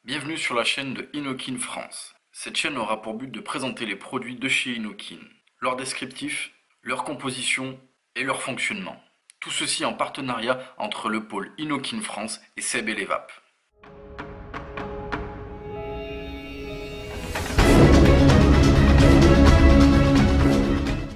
Bienvenue sur la chaîne de Inokin France. Cette chaîne aura pour but de présenter les produits de chez Inokin, leur descriptif, leur composition et leur fonctionnement. Tout ceci en partenariat entre le pôle Inokin France et Seb et les Vapes.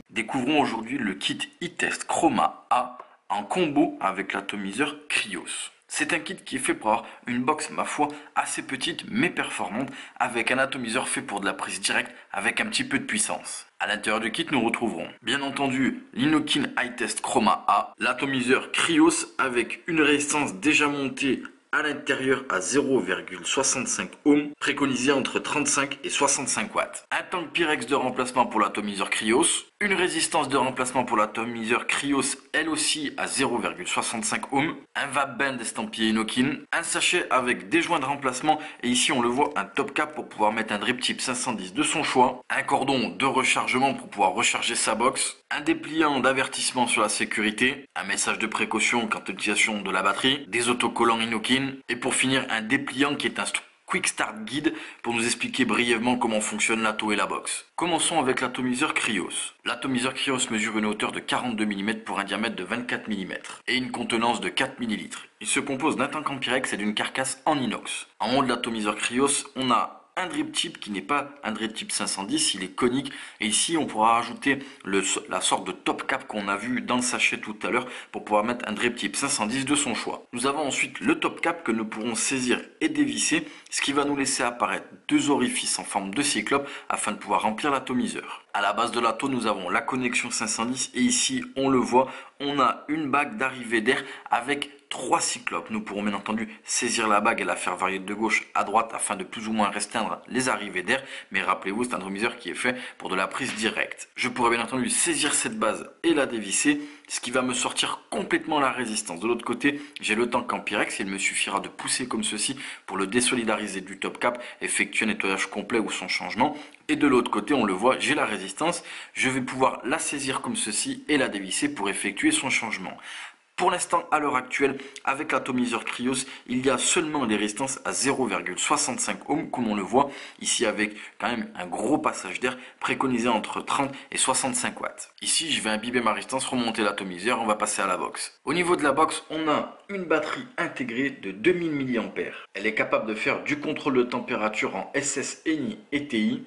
Découvrons aujourd'hui le kit e-test Chroma A en combo avec l'atomiseur Krios. C'est un kit qui est fait pour avoir une box, ma foi, assez petite mais performante, avec un atomiseur fait pour de la prise directe avec un petit peu de puissance. À l'intérieur du kit, nous retrouverons bien entendu l'Inokin i-Test Chroma A, l'atomiseur Krios avec une résistance déjà montée à l'intérieur à 0,65 ohms, préconisé entre 35 et 65 watts. Un tank Pyrex de remplacement pour l'atomiseur Krios, une résistance de remplacement pour l'atomiseur Krios, elle aussi à 0,65 ohms, un vape band estampillé Inokin, un sachet avec des joints de remplacement et ici on le voit un top cap pour pouvoir mettre un drip type 510 de son choix, un cordon de rechargement pour pouvoir recharger sa box, un dépliant d'avertissement sur la sécurité, un message de précaution quant à l'utilisation de la batterie, des autocollants Inokin et pour finir un dépliant qui est un Quick Start Guide pour nous expliquer brièvement comment fonctionne l'ato et la box. Commençons avec l'atomiseur Krios. L'atomiseur Krios mesure une hauteur de 42 mm pour un diamètre de 24 mm et une contenance de 4 ml. Il se compose d'un tank en Pyrex et d'une carcasse en inox. En haut de l'atomiseur Krios, on a un drip type qui n'est pas un drip type 510, il est conique et ici on pourra rajouter la sorte de top cap qu'on a vu dans le sachet tout à l'heure pour pouvoir mettre un drip type 510 de son choix. Nous avons ensuite le top cap que nous pourrons saisir et dévisser, ce qui va nous laisser apparaître deux orifices en forme de cyclope afin de pouvoir remplir l'atomiseur. À la base de l'ato, nous avons la connexion 510 et ici on le voit, on a une bague d'arrivée d'air avec 3 cyclopes. Nous pourrons bien entendu saisir la bague et la faire varier de gauche à droite afin de plus ou moins restreindre les arrivées d'air. Mais rappelez-vous, c'est un atomiseur qui est fait pour de la prise directe. Je pourrais bien entendu saisir cette base et la dévisser, ce qui va me sortir complètement la résistance. De l'autre côté, j'ai le tank en Pyrex et il me suffira de pousser comme ceci pour le désolidariser du top cap, effectuer un nettoyage complet ou son changement. Et de l'autre côté, on le voit, j'ai la résistance. Je vais pouvoir la saisir comme ceci et la dévisser pour effectuer son changement. Pour l'instant, à l'heure actuelle, avec l'atomiseur Krios, il y a seulement des résistances à 0,65 ohms, comme on le voit ici avec quand même un gros passage d'air préconisé entre 30 et 65 watts. Ici, je vais imbiber ma résistance, remonter l'atomiseur, on va passer à la box. Au niveau de la box, on a une batterie intégrée de 2000 mAh. Elle est capable de faire du contrôle de température en SS, ENI et TI,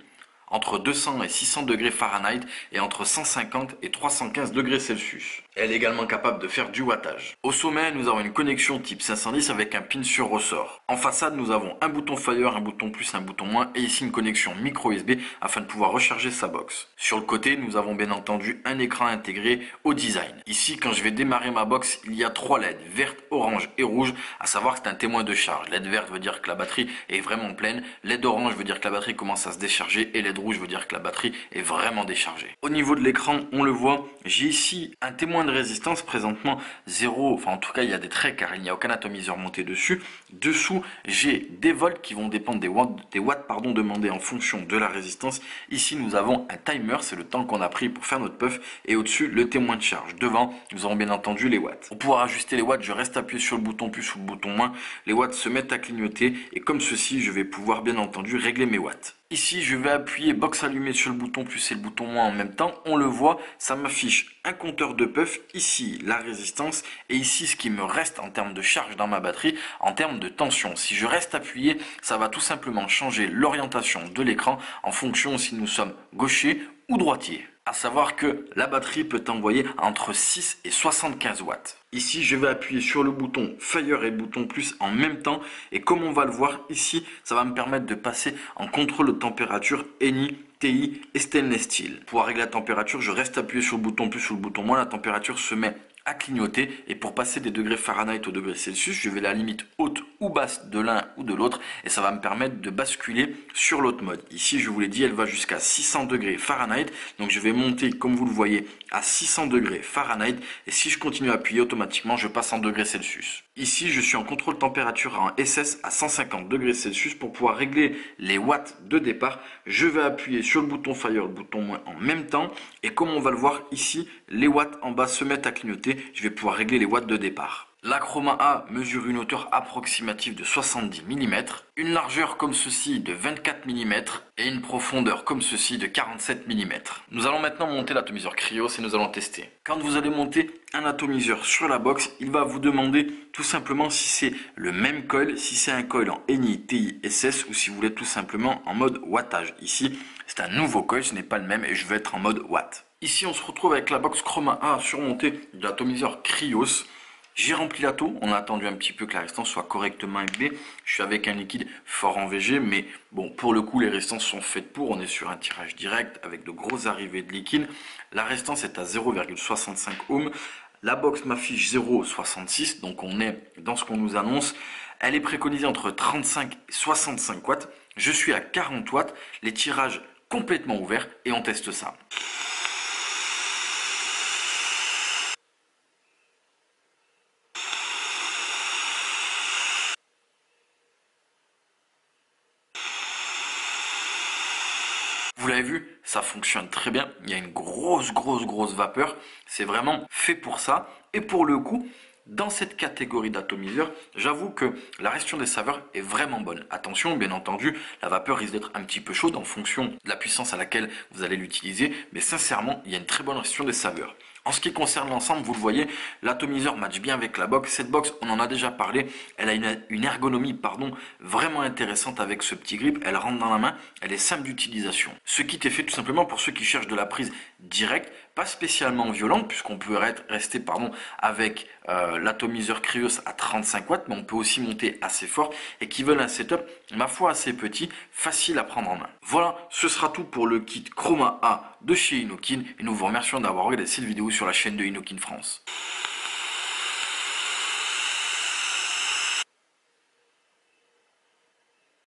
entre 200 et 600 degrés Fahrenheit et entre 150 et 315 degrés Celsius. Elle est également capable de faire du wattage. Au sommet, nous avons une connexion type 510 avec un pin sur ressort. En façade, nous avons un bouton Fire, un bouton plus, un bouton moins et ici une connexion micro USB afin de pouvoir recharger sa box. Sur le côté, nous avons bien entendu un écran intégré au design. Ici, quand je vais démarrer ma box, il y a 3 LED, verte, orange et rouge, à savoir que c'est un témoin de charge. LED verte veut dire que la batterie est vraiment pleine, LED orange veut dire que la batterie commence à se décharger et LED rouge veut dire que la batterie est vraiment déchargée. Au niveau de l'écran, on le voit, j'ai ici un témoin de résistance présentement 0, enfin en tout cas il y a des traits car il n'y a aucun atomiseur monté dessus. Dessous, j'ai des volts qui vont dépendre des watts demandés en fonction de la résistance. Ici, nous avons un timer, c'est le temps qu'on a pris pour faire notre puff et au-dessus, le témoin de charge. Devant, nous avons bien entendu les watts. Pour pouvoir ajuster les watts, je reste appuyé sur le bouton plus ou le bouton moins. Les watts se mettent à clignoter et comme ceci, je vais pouvoir bien entendu régler mes watts. Ici, je vais appuyer box allumée sur le bouton plus et le bouton moins en même temps. On le voit, ça m'affiche un compteur de puff. Ici, la résistance. Et ici, ce qui me reste en termes de charge dans ma batterie, en termes de tension. Si je reste appuyé, ça va tout simplement changer l'orientation de l'écran en fonction si nous sommes gaucher ou droitier. À savoir que la batterie peut envoyer entre 6 et 75 watts. Ici, je vais appuyer sur le bouton Fire et le bouton plus en même temps. Et comme on va le voir ici, ça va me permettre de passer en contrôle de température ENI, TI et Stainless Steel. Pour régler la température, je reste appuyé sur le bouton plus ou le bouton moins. La température se met à clignoter et pour passer des degrés Fahrenheit au degré Celsius, je vais la limite haute ou basse de l'un ou de l'autre et ça va me permettre de basculer sur l'autre mode. Ici, je vous l'ai dit, elle va jusqu'à 600 degrés Fahrenheit, donc je vais monter, comme vous le voyez, à 600 degrés Fahrenheit et si je continue à appuyer, automatiquement, je passe en degrés Celsius. Ici, je suis en contrôle température en SS à 150 degrés Celsius pour pouvoir régler les watts de départ. Je vais appuyer sur le bouton Fire, le bouton moins en même temps et comme on va le voir ici, les watts en bas se mettent à clignoter. Je vais pouvoir régler les watts de départ. La Chroma A mesure une hauteur approximative de 70 mm, une largeur comme ceci de 24 mm et une profondeur comme ceci de 47 mm. Nous allons maintenant monter l'atomiseur Krios et nous allons tester. Quand vous allez monter un atomiseur sur la box, il va vous demander tout simplement si c'est le même coil, si c'est un coil en NI, TI, SS ou si vous voulez tout simplement en mode wattage. Ici, c'est un nouveau coil, ce n'est pas le même et je vais être en mode watt. Ici, on se retrouve avec la box Chroma A surmontée de l'atomiseur Krios. J'ai rempli l'atto, on a attendu un petit peu que la résistance soit correctement imbibée. Je suis avec un liquide fort en VG, mais bon, pour le coup, les résistances sont faites pour. On est sur un tirage direct avec de grosses arrivées de liquide. La résistance est à 0,65 ohms. La box m'affiche 0,66, donc on est dans ce qu'on nous annonce. Elle est préconisée entre 35 et 65 watts. Je suis à 40 watts, les tirages complètement ouverts et on teste ça. Vous l'avez vu, ça fonctionne très bien. Il y a une grosse vapeur. C'est vraiment fait pour ça. Et pour le coup, dans cette catégorie d'atomiseurs, j'avoue que la restitution des saveurs est vraiment bonne. Attention, bien entendu, la vapeur risque d'être un petit peu chaude en fonction de la puissance à laquelle vous allez l'utiliser. Mais sincèrement, il y a une très bonne restitution des saveurs. En ce qui concerne l'ensemble, vous le voyez, l'atomiseur match bien avec la box. Cette box, on en a déjà parlé, elle a une ergonomie vraiment intéressante avec ce petit grip. Elle rentre dans la main, elle est simple d'utilisation. Ce kit est fait tout simplement pour ceux qui cherchent de la prise directe, pas spécialement violente, puisqu'on peut rester avec l'atomiseur Krios à 35 watts, mais on peut aussi monter assez fort et qui veulent un setup, ma foi, assez petit, facile à prendre en main. Voilà, ce sera tout pour le kit Chroma A de chez Inokin et nous vous remercions d'avoir regardé cette vidéo sur la chaîne de Inokin France.